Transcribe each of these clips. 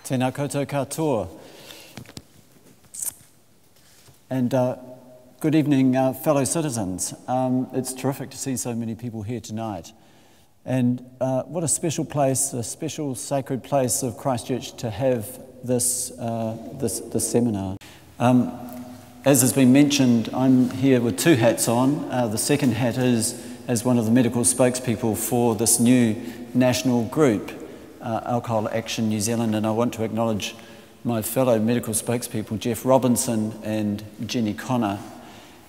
Tēnā koutou katoa. And good evening, fellow citizens. It's terrific to see so many people here tonight. And what a special place, a special sacred place of Christchurch to have this seminar. As has been mentioned, I'm here with two hats on. The second hat is as one of the medical spokespeople for this new national group, Alcohol Action New Zealand, and I want to acknowledge my fellow medical spokespeople, Jeff Robinson and Jenny Connor.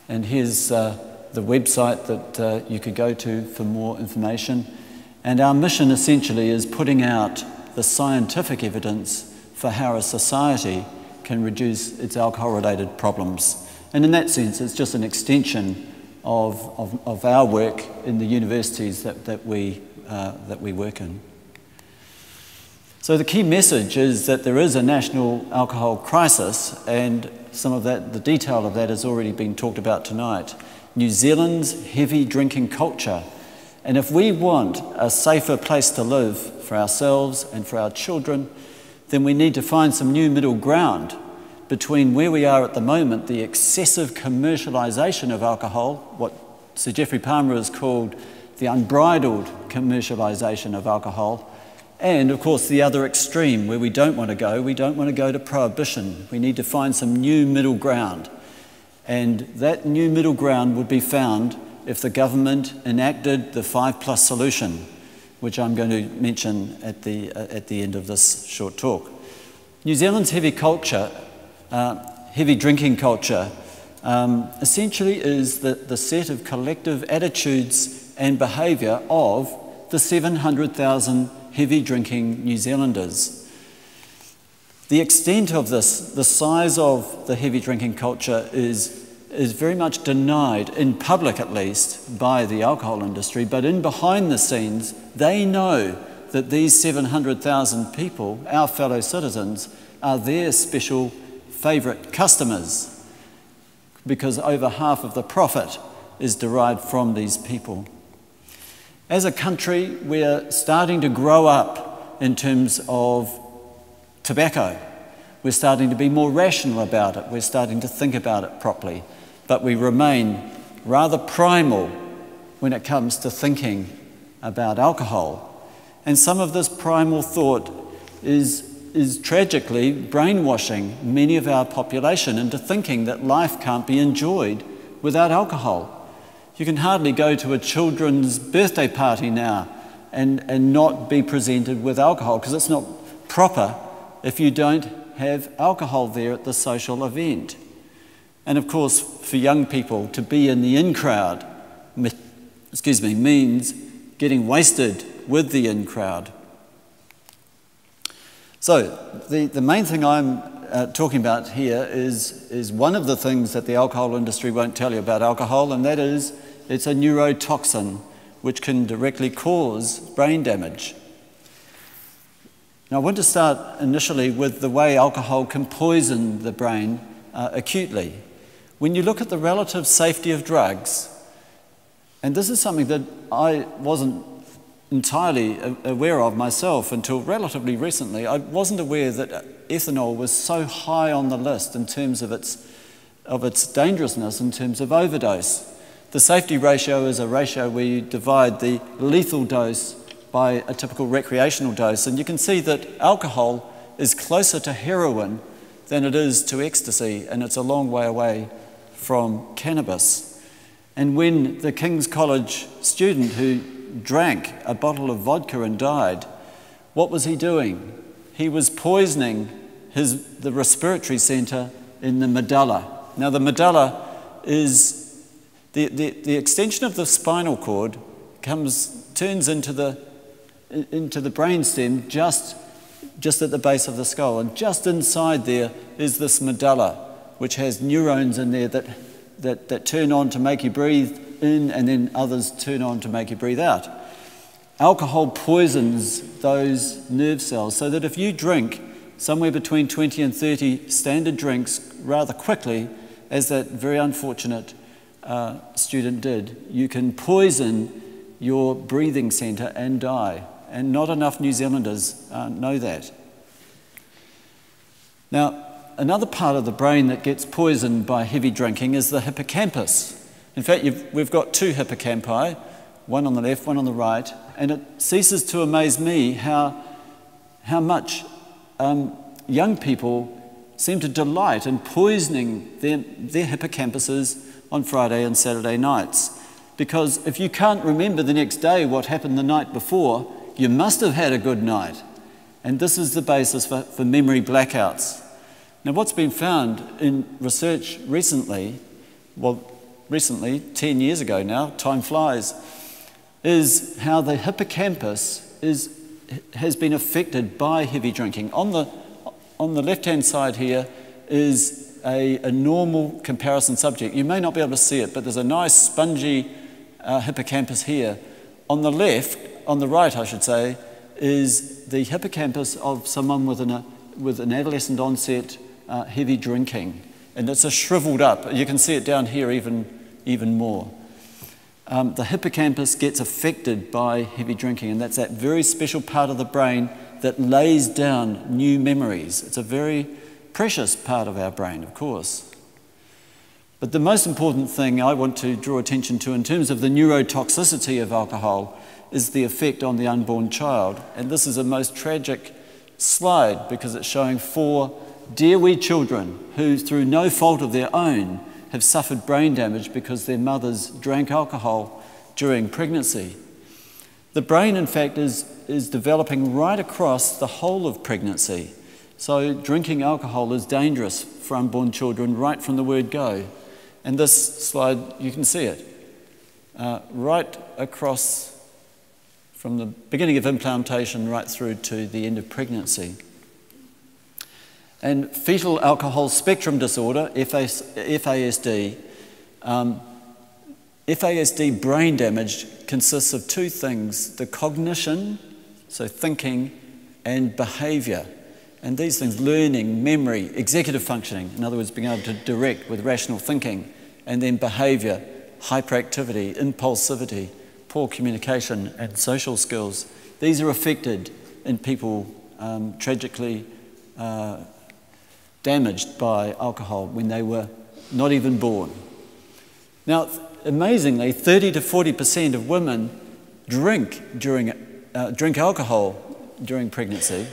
And here's the website that you could go to for more information. And our mission essentially is putting out the scientific evidence for how a society can reduce its alcohol-related problems. And in that sense, it's just an extension of our work in the universities that we work in. So the key message is that there is a national alcohol crisis, and some of that, the detail of that has already been talked about tonight. New Zealand's heavy drinking culture. And if we want a safer place to live for ourselves and for our children, then we need to find some new middle ground between where we are at the moment, the excessive commercialisation of alcohol, what Sir Geoffrey Palmer has called the unbridled commercialisation of alcohol, and of course the other extreme where we don't want to go. We don't want to go to prohibition. We need to find some new middle ground. And that new middle ground would be found if the government enacted the 5+ solution, which I'm going to mention at the end of this short talk. New Zealand's heavy drinking culture, essentially is the set of collective attitudes and behaviour of the 700,000 heavy drinking New Zealanders. The extent of this, the size of the heavy drinking culture is very much denied, in public at least, by the alcohol industry, but in behind the scenes, they know that these 700,000 people, our fellow citizens, are their special favourite customers, because over half of the profit is derived from these people. As a country, we're starting to grow up in terms of tobacco. We're starting to be more rational about it. We're starting to think about it properly. But we remain rather primal when it comes to thinking about alcohol. And some of this primal thought is tragically brainwashing many of our population into thinking that life can't be enjoyed without alcohol. You can hardly go to a children's birthday party now and not be presented with alcohol, because it's not proper if you don't have alcohol there at the social event. And of course, for young people, to be in the in crowd, means getting wasted with the in crowd. So the main thing I'm talking about here is one of the things that the alcohol industry won't tell you about alcohol, and that is it's a neurotoxin which can directly cause brain damage. Now I want to start initially with the way alcohol can poison the brain acutely. When you look at the relative safety of drugs, and this is something that I wasn't entirely aware of myself until relatively recently. I wasn't aware that ethanol was so high on the list in terms of its dangerousness in terms of overdose. The safety ratio is a ratio where you divide the lethal dose by a typical recreational dose, and you can see that alcohol is closer to heroin than it is to ecstasy, and it's a long way away from cannabis. And when the King's College student who drank a bottle of vodka and died, what was he doing? He was poisoning the respiratory centre in the medulla. Now the medulla is the extension of the spinal cord turns into the brainstem just at the base of the skull, and just inside there is this medulla, which has neurons in there that turn on to make you breathe in, and then others turn on to make you breathe out. Alcohol poisons those nerve cells, so that if you drink somewhere between 20 and 30 standard drinks rather quickly, as that very unfortunate student did, you can poison your breathing centre and die. And not enough New Zealanders know that. Now, another part of the brain that gets poisoned by heavy drinking is the hippocampus. In fact, we've got two hippocampi, one on the left, one on the right, and it ceases to amaze me how much young people seem to delight in poisoning their hippocampuses on Friday and Saturday nights. Because if you can't remember the next day what happened the night before, you must have had a good night. And this is the basis for memory blackouts. Now, what's been found in research recently, 10 years ago now, time flies, is how the hippocampus has been affected by heavy drinking. On the left-hand side here is a normal comparison subject. You may not be able to see it, but there's a nice spongy hippocampus here. On the right, I should say, is the hippocampus of someone with an adolescent onset heavy drinking. And it's a shriveled up. You can see it down here even more. The hippocampus gets affected by heavy drinking, and that's that very special part of the brain that lays down new memories. It's a very precious part of our brain, of course. But the most important thing I want to draw attention to in terms of the neurotoxicity of alcohol is the effect on the unborn child. And this is a most tragic slide because it's showing 4 dear wee children who, through no fault of their own, have suffered brain damage because their mothers drank alcohol during pregnancy. The brain, in fact, is developing right across the whole of pregnancy. So drinking alcohol is dangerous for unborn children right from the word go. And this slide, you can see it, right across from the beginning of implantation right through to the end of pregnancy. And fetal alcohol spectrum disorder, FASD, FASD brain damage consists of 2 things: the cognition, so thinking, and behaviour. And these things, learning, memory, executive functioning, in other words, being able to direct with rational thinking, and then behaviour, hyperactivity, impulsivity, poor communication, and social skills. These are affected in people tragically damaged by alcohol when they were not even born. Now, amazingly, 30 to 40% of women drink alcohol during pregnancy,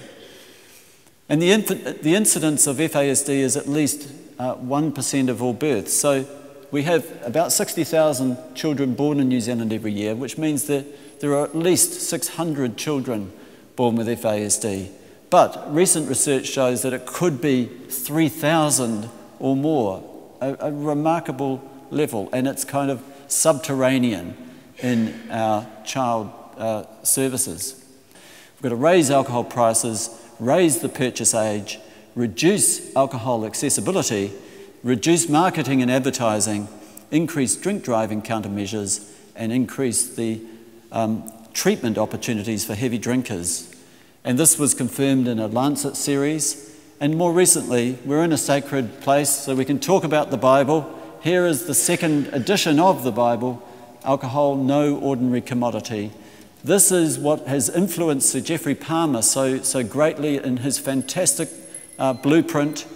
and the incidence of FASD is at least 1% of all births. So we have about 60,000 children born in New Zealand every year, which means that there are at least 600 children born with FASD. But recent research shows that it could be 3,000 or more, a remarkable level, and it's kind of subterranean in our child services. We've got to raise alcohol prices, raise the purchase age, reduce alcohol accessibility, reduce marketing and advertising, increase drink driving countermeasures, and increase the treatment opportunities for heavy drinkers. And this was confirmed in a Lancet series. And more recently, we're in a sacred place, so we can talk about the Bible. Here is the second edition of the Bible, Alcohol, No Ordinary Commodity. This is what has influenced Sir Geoffrey Palmer so greatly in his fantastic blueprint,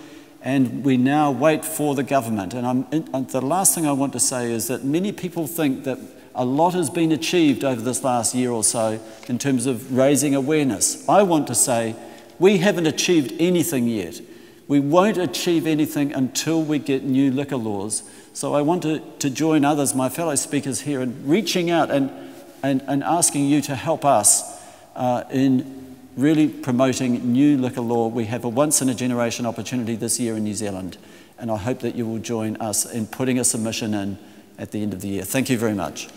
and we now wait for the government. And the last thing I want to say is that many people think that a lot has been achieved over this last year or so in terms of raising awareness. I want to say we haven't achieved anything yet. We won't achieve anything until we get new liquor laws. So I want to join others, my fellow speakers here, in reaching out and asking you to help us in really promoting new liquor law. We have a once-in-a-generation opportunity this year in New Zealand, and I hope that you will join us in putting a submission in at the end of the year. Thank you very much.